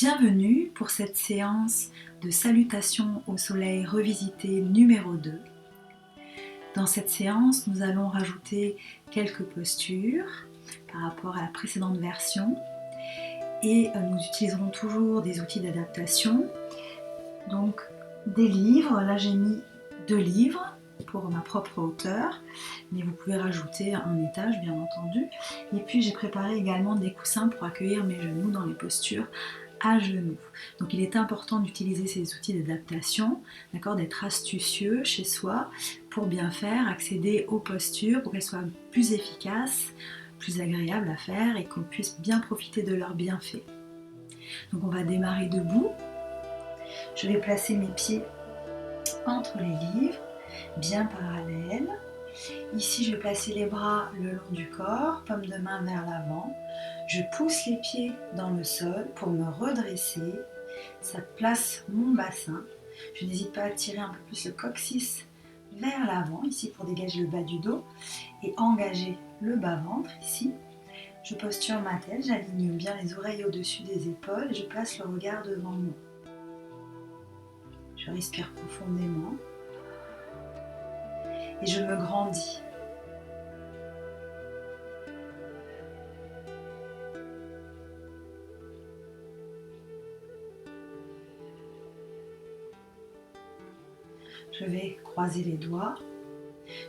Bienvenue pour cette séance de salutation au soleil revisité numéro 2. Dans cette séance, nous allons rajouter quelques postures par rapport à la précédente version et nous utiliserons toujours des outils d'adaptation. Donc des livres, là j'ai mis 2 livres pour ma propre hauteur, mais vous pouvez rajouter un étage bien entendu. Et puis j'ai préparé également des coussins pour accueillir mes genoux dans les postures à genoux. Donc il est important d'utiliser ces outils d'adaptation, d'accord, d'être astucieux chez soi pour bien faire, accéder aux postures pour qu'elles soient plus efficaces, plus agréables à faire et qu'on puisse bien profiter de leurs bienfaits. Donc on va démarrer debout. Je vais placer mes pieds entre les livres, bien parallèles. Ici, je vais placer les bras le long du corps, paume de main vers l'avant. Je pousse les pieds dans le sol pour me redresser. Ça place mon bassin. Je n'hésite pas à tirer un peu plus le coccyx vers l'avant, ici pour dégager le bas du dos et engager le bas-ventre, ici. Je posture ma tête, j'aligne bien les oreilles au-dessus des épaules et je place le regard devant moi. Je respire profondément et je me grandis. Je vais croiser les doigts,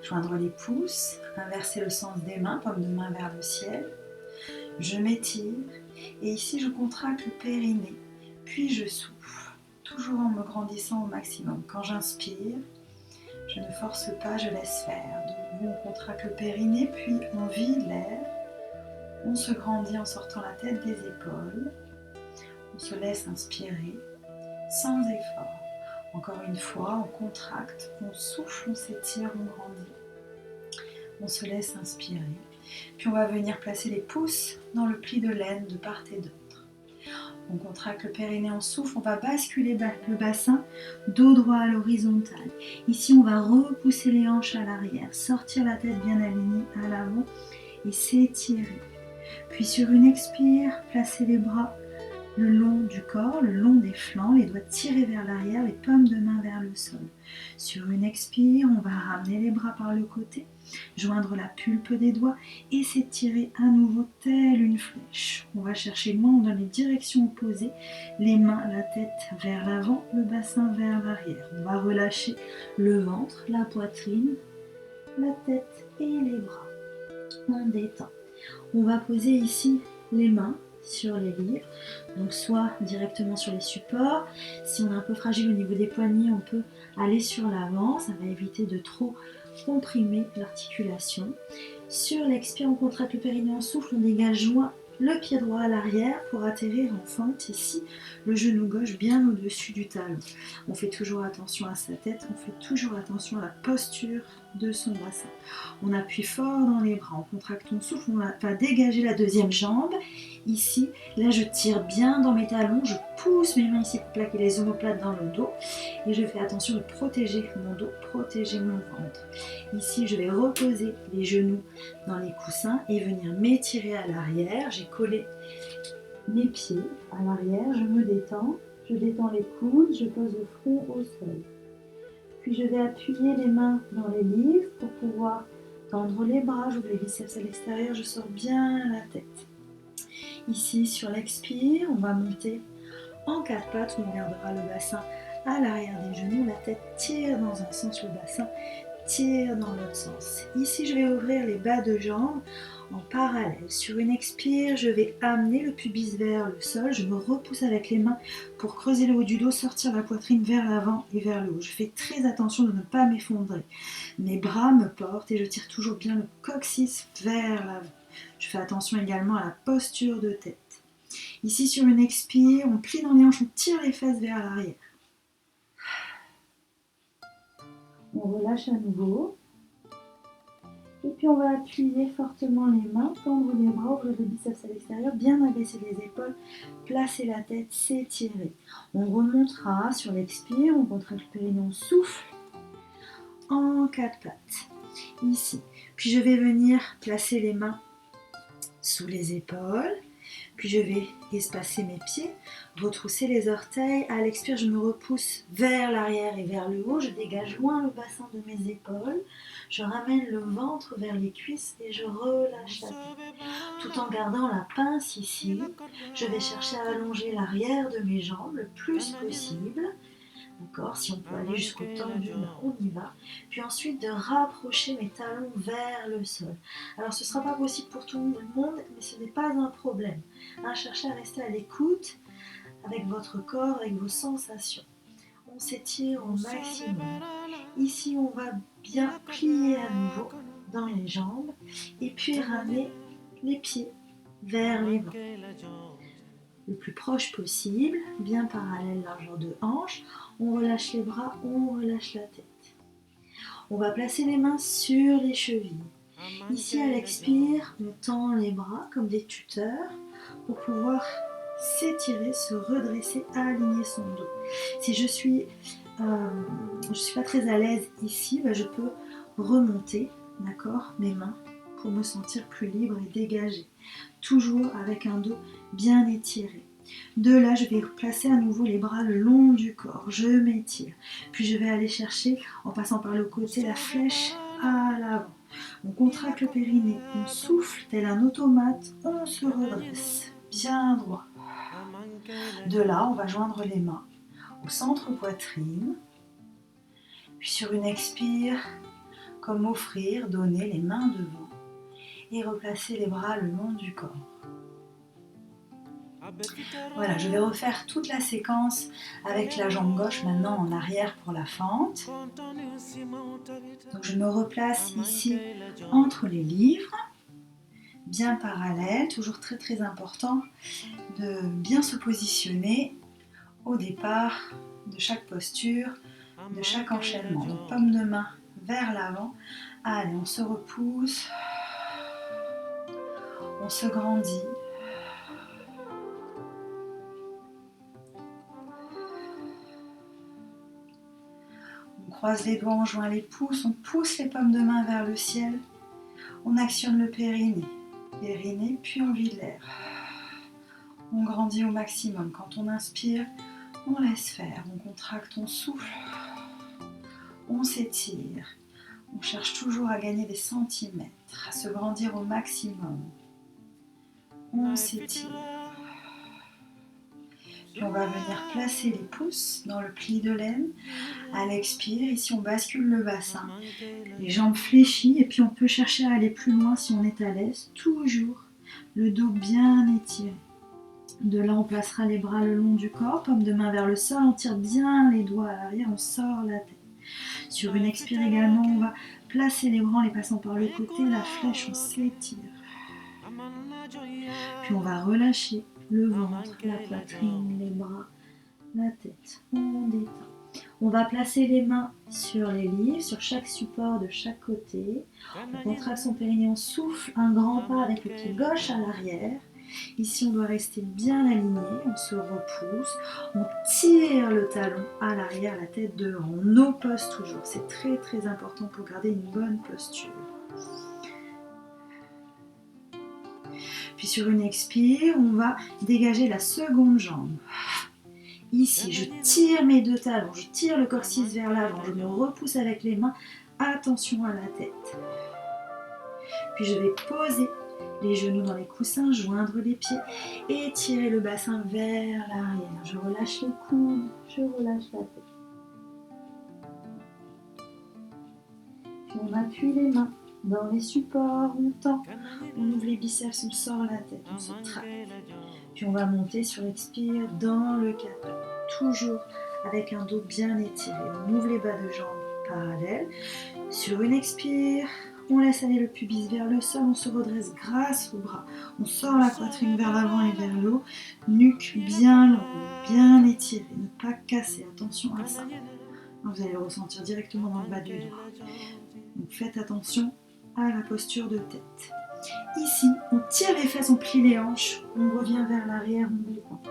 joindre les pouces, inverser le sens des mains, paume de main vers le ciel. Je m'étire et ici je contracte le périnée, puis je souffle, toujours en me grandissant au maximum. Quand j'inspire, je ne force pas, je laisse faire. De nouveau, on contracte le périnée, puis on vide l'air. On se grandit en sortant la tête des épaules. On se laisse inspirer sans effort. Encore une fois, on contracte, on souffle, on s'étire, on grandit. On se laisse inspirer. Puis on va venir placer les pouces dans le pli de l'aine de part et d'autre. On contracte le périnée, on souffle, on va basculer le bassin, dos droit à l'horizontale. Ici, on va repousser les hanches à l'arrière, sortir la tête bien alignée à l'avant et s'étirer. Puis sur une expire, placer les bras le long du corps, le long des flancs, les doigts tirés vers l'arrière, les paumes de main vers le sol. Sur une expire, on va ramener les bras par le côté, joindre la pulpe des doigts et s'étirer à nouveau telle une flèche. On va chercher loin dans les directions opposées, les mains, la tête vers l'avant, le bassin vers l'arrière. On va relâcher le ventre, la poitrine, la tête et les bras. On détend. On va poser ici les mains sur les livres, donc soit directement sur les supports. Si on est un peu fragile au niveau des poignets, on peut aller sur l'avant, ça va éviter de trop comprimer l'articulation. Sur l'expire, on contracte le périnée, on souffle, on dégage loin le pied droit à l'arrière pour atterrir en fente ici, le genou gauche bien au-dessus du talon. On fait toujours attention à sa tête, on fait toujours attention à la posture de son bassin. On appuie fort dans les bras, on contracte, on souffle, on va dégager la deuxième jambe. Ici, là je tire bien dans mes talons, je pousse mes mains ici pour plaquer les omoplates dans le dos et je fais attention de protéger mon dos, protéger mon ventre. Ici, je vais reposer les genoux dans les coussins et venir m'étirer à l'arrière. J'ai collé mes pieds à l'arrière, je me détends, je détends les coudes, je pose le front au sol. Puis je vais appuyer les mains dans les livres pour pouvoir tendre les bras, j'ouvre les biceps à l'extérieur, je sors bien la tête. Ici, sur l'expire, on va monter en 4 pattes, on gardera le bassin à l'arrière des genoux, la tête tire dans un sens, le bassin tire dans l'autre sens. Ici, je vais ouvrir les bas de jambes en parallèle. Sur une expire, je vais amener le pubis vers le sol. Je me repousse avec les mains pour creuser le haut du dos, sortir la poitrine vers l'avant et vers le haut. Je fais très attention de ne pas m'effondrer. Mes bras me portent et je tire toujours bien le coccyx vers l'avant. Je fais attention également à la posture de tête. Ici, sur une expire, on plie dans les hanches, on tire les fesses vers l'arrière. On relâche à nouveau. Et puis on va appuyer fortement les mains, tendre les bras, ouvrir les biceps à l'extérieur, bien abaisser les épaules, placer la tête, s'étirer. On remontera sur l'expire, on contracte le périnée, on souffle en 4 pattes. Ici. Puis je vais venir placer les mains sous les épaules. Puis je vais espacer mes pieds, Retroussez les orteils. À l'expire, je me repousse vers l'arrière et vers le haut. Je dégage loin le bassin de mes épaules. Je ramène le ventre vers les cuisses et je relâche la tête. Tout en gardant la pince ici, je vais chercher à allonger l'arrière de mes jambes le plus possible. D'accord, si on peut aller jusqu'au tendu, on y va. Puis ensuite de rapprocher mes talons vers le sol. Alors ce ne sera pas possible pour tout le monde, mais ce n'est pas un problème. Cherchez à rester à l'écoute avec votre corps, avec vos sensations. On s'étire au maximum. Ici, on va bien plier à nouveau dans les jambes et puis ramener les pieds vers les vents. Le plus proche possible, bien parallèle largeur de hanche. On relâche les bras, on relâche la tête. On va placer les mains sur les chevilles. Ici, à l'expire, on tend les bras comme des tuteurs pour pouvoir s'étirer, se redresser, aligner son dos. Si je suis pas très à l'aise ici, je peux remonter, d'accord, mes mains pour me sentir plus libre et dégagée. Toujours avec un dos bien étiré. De là, je vais placer à nouveau les bras le long du corps. Je m'étire. Puis je vais aller chercher, en passant par le côté, la flèche à l'avant. On contracte le périnée, on souffle tel un automate, on se redresse. Bien droit. De là, on va joindre les mains au centre poitrine. Puis sur une expire, comme offrir, donner les mains devant. Et replacer les bras le long du corps. Voilà, je vais refaire toute la séquence avec la jambe gauche maintenant en arrière pour la fente. Donc je me replace ici entre les livres, bien parallèle, toujours très très important de bien se positionner au départ de chaque posture, de chaque enchaînement. Donc paume de main vers l'avant. Allez, on se repousse, on se grandit. On croise les doigts, on joint les pouces, on pousse les paumes de main vers le ciel. On actionne le périnée, puis on vide l'air. On grandit au maximum. Quand on inspire, on laisse faire, on contracte, on souffle, on s'étire. On cherche toujours à gagner des centimètres, à se grandir au maximum. On s'étire. Puis on va venir placer les pouces dans le pli de laine. À l'expire, ici on bascule le bassin, les jambes fléchies et puis on peut chercher à aller plus loin si on est à l'aise. Toujours le dos bien étiré. De là, on placera les bras le long du corps, paume de main vers le sol, on tire bien les doigts à l'arrière, on sort la tête. Sur une expire également, on va placer les bras en les passant par le côté, la flèche, on s'étire. Puis on va relâcher le ventre, la poitrine, les bras, la tête. On détend. On va placer les mains sur les livres, sur chaque support de chaque côté. On contracte son périnée, on souffle un grand pas avec le pied gauche à l'arrière. Ici, on doit rester bien aligné, on se repousse, on tire le talon à l'arrière, la tête devant, on oppose toujours. C'est très très important pour garder une bonne posture. Puis sur une expire, on va dégager la seconde jambe. Ici, je tire mes deux talons, je tire le coccyx vers l'avant, je me repousse avec les mains, attention à la tête. Puis je vais poser les genoux dans les coussins, joindre les pieds et tirer le bassin vers l'arrière. Je relâche les coudes, je relâche la tête. Puis on appuie les mains dans les supports, on tend, on ouvre les biceps, on sort la tête, on se traque. Puis on va monter sur l'expire dans le kapha, toujours avec un dos bien étiré. On ouvre les bas de jambes parallèles. Sur une expire, on laisse aller le pubis vers le sol, on se redresse grâce aux bras. On sort la poitrine vers l'avant et vers le haut, nuque bien longue, bien étirée, ne pas casser, attention à ça. Vous allez le ressentir directement dans le bas du dos. Donc faites attention à la posture de tête. Ici, on tire les fesses, on plie les hanches, on revient vers l'arrière, on détend.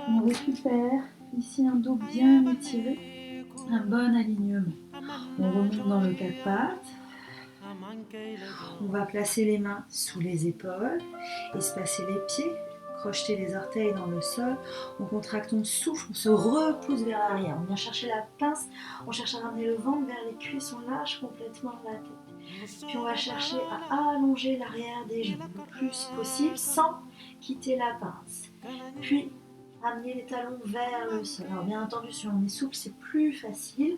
On récupère ici un dos bien étiré, un bon alignement. On remonte dans le quatre pattes. On va placer les mains sous les épaules, espacer les pieds, crocheter les orteils dans le sol. On contracte, on souffle, on se repousse vers l'arrière. On vient chercher la pince, on cherche à ramener le ventre vers les cuisses, on lâche complètement la tête. Puis on va chercher à allonger l'arrière des genoux le plus possible sans quitter la pince. Puis ramener les talons vers le sol. Alors bien entendu, si on est souple, c'est plus facile,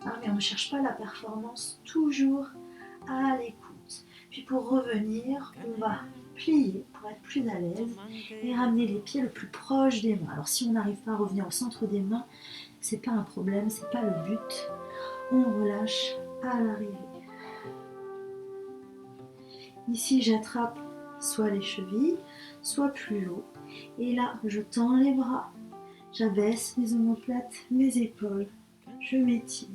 mais on ne cherche pas la performance, toujours à l'écoute. Puis pour revenir, on va plier pour être plus à l'aise et ramener les pieds le plus proche des mains. Alors si on n'arrive pas à revenir au centre des mains, c'est pas un problème, c'est pas le but. On relâche à l'arrivée. Ici, j'attrape soit les chevilles, soit plus haut. Et là, je tends les bras, j'abaisse mes omoplates, mes épaules, je m'étire.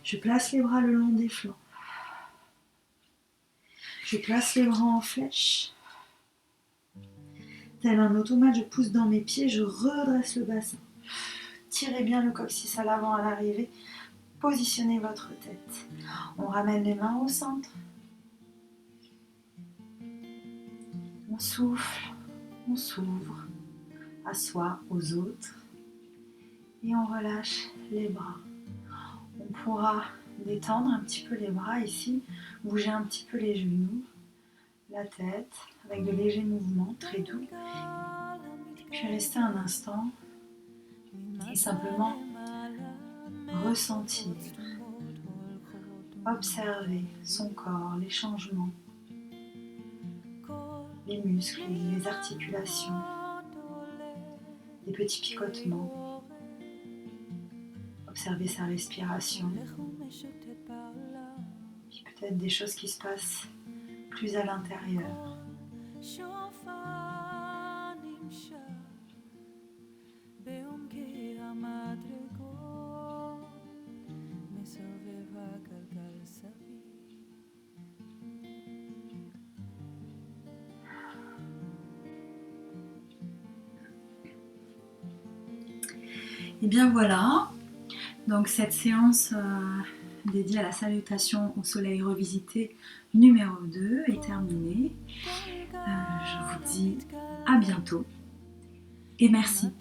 Je place les bras le long des flancs. Je place les bras en flèche. Tel un automate, je pousse dans mes pieds, je redresse le bassin. Tirez bien le coccyx à l'avant à l'arrivée. Positionnez votre tête. On ramène les mains au centre. On souffle, on s'ouvre à soi, aux autres. Et on relâche les bras. On pourra détendre un petit peu les bras ici, bouger un petit peu les genoux, la tête, avec de légers mouvements très doux. Puis rester un instant et simplement ressentir, observer son corps, les changements, les muscles, les articulations, des petits picotements. Observer sa respiration, puis peut-être des choses qui se passent plus à l'intérieur. Et bien voilà, donc cette séance dédiée à la salutation au soleil revisité numéro 2 est terminée. Je vous dis à bientôt et merci.